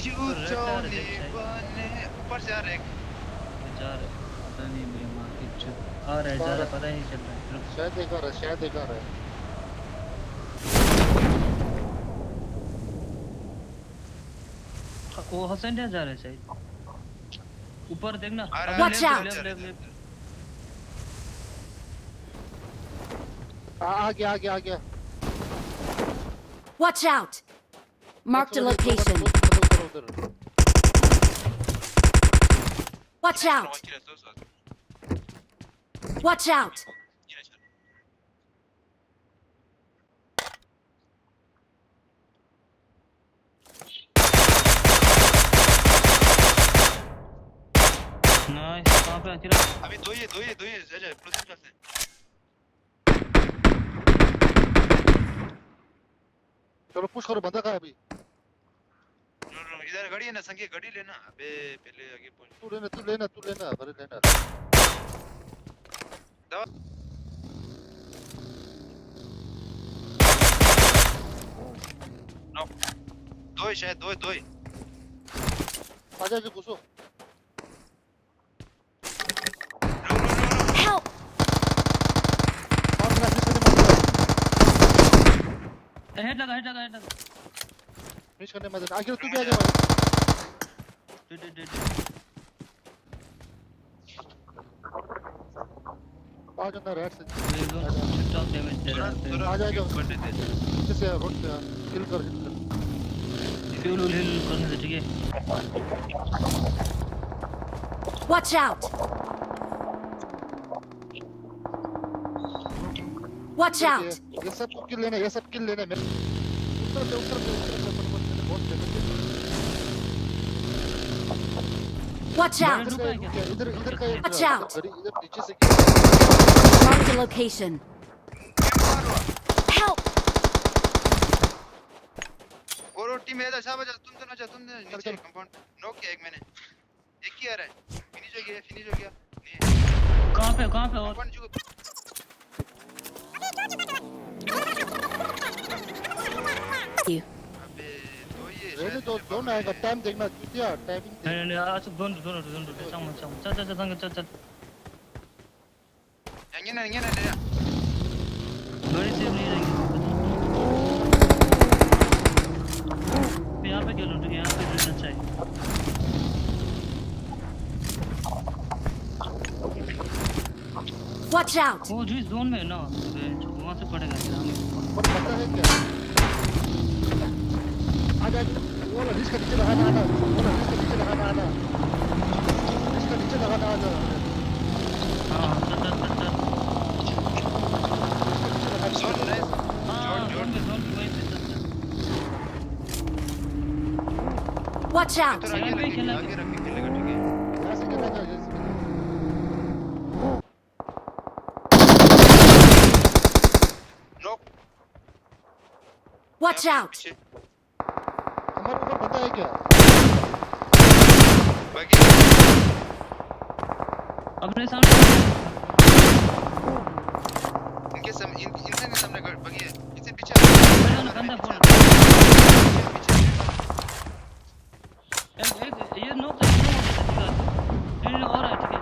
चौली बने ऊपर से आ रहे जा रहे पता नहीं मेरी माँ की चुप आ रहा है जा रहा पता ही नहीं चल रहा है शायद देखा रहा है वो हसन जा रहा है शायद ऊपर देखना Watch out! आ गया Watch out! Mark the location. Watch out! Watch out! Nice कहां पे अखिरा अभी दो ही जा प्रोसेस करते हैं चलो पुश करो बंदा कहां है अभी इधर गाड़ी है ना संगे गाड़ी लेना अबे पहले आगे पहुंच तू लेना अरे लेना दवा नो दो ही शायद दो ही आजा जो घुसो Help! हेड लगा फिनिश करने मत आखिर तू भी आ जा भाई दे आ जाना रेड से टॉप डैमेज दे रहा है आ जा से रोड पे किल कर फ्यूल हिल करने से ठीक है Watch out! Watch out! ये सब किल लेना उतर पे बहुत Watch out! इधर का Watch out! इधर नीचे से Mark the location. Help! और टीम है ऐसा बजा तुम नीचे कंपाउंड नॉक किया एक मैंने एक ही आ रहा है फिनिश हो गया कहां पे और You. अबे तो ये रेडी तो दोनों आएगा टाइम देखना क्या टाइमिंग नहीं आज दोनों चल यंगे ना ले गाड़ी से नहीं रहेंगे यहाँ पे क्या लूट यहाँ पे लूटना चाहिए Watch out! वो जो इस जोन में है ना वहाँ से पड़ेगा पता है क्या आजा वो इसका नीचे लगाना आना इसका नीचे लगाना आना हाँ जोन में Watch out! तो आगे रख के खेलेगा ठीक है यहां से खेला जाए नॉक Watch out! हमारे ऊपर बंदा है क्या बाकी अपने सामने इनके सामने बाकी है इससे पीछे बंदा फोन ये नॉक नहीं और है ठीक है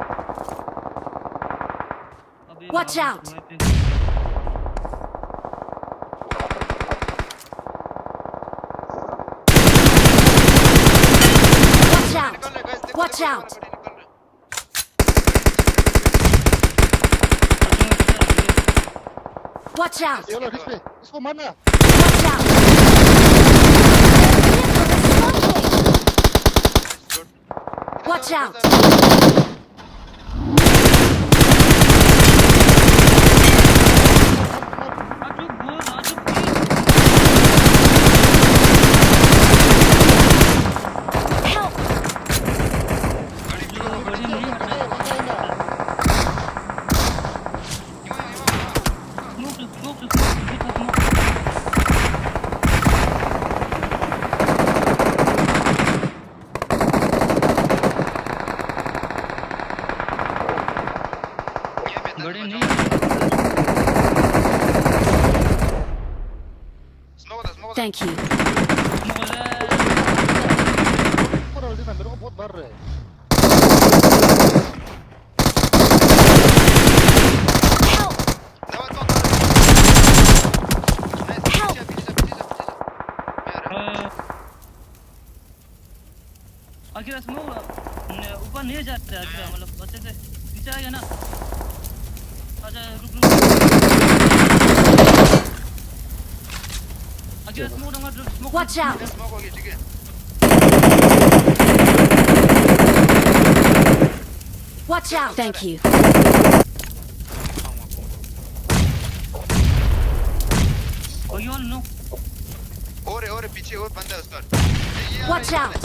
अभी Watch out! Watch out! Watch out! ये लो इसको मारना Watch out! Watch out! Help! Thank you. कर रहे हैं Help! नवा तो कर नहीं पीछे पीछे मैं आ रहा आखिर स्मोक ऊपर नहीं जा रहा है मतलब अच्छे से नीचे आ गया ना आजा रुक रुक आखिर smoke smoke Watch out! Smoke हो गया ठीक है Watch out! Thank you. Oh, you all know. और पीछे और बंदा है उसका Watch out!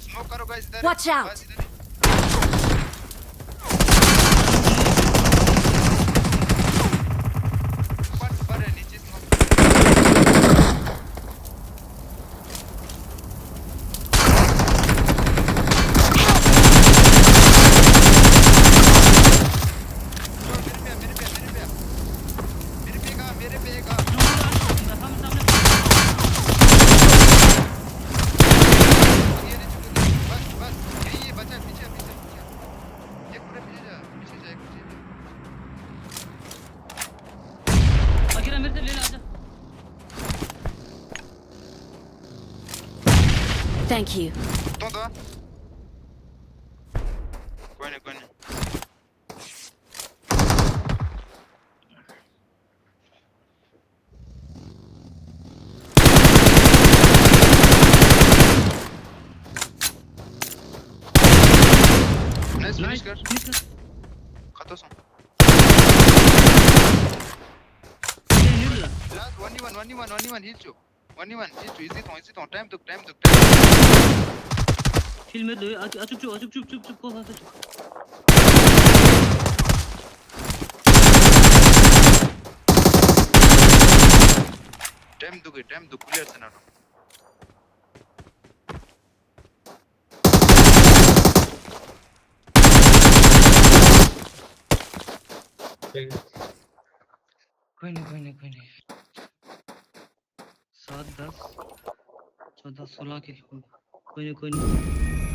स्मोक करो गाइस इधर Watch out! बस इधर पर है नीचे स्मोक मेरे पे का हम सामने बस ये बचा पीछे ये पूरे पीछे जा एक पीछे आखिर मेरे से ले ले आजा Thank you. तो कोई नहीं नाइस फिनिश कर खतों से लास्ट 1v1 हिल चो 1v1 हिल चो इजी तो टाइम तो हिल में दो चुप को टाइम दो क्लियर से ना कोई नहीं 7 10 14 16 के कोई नहीं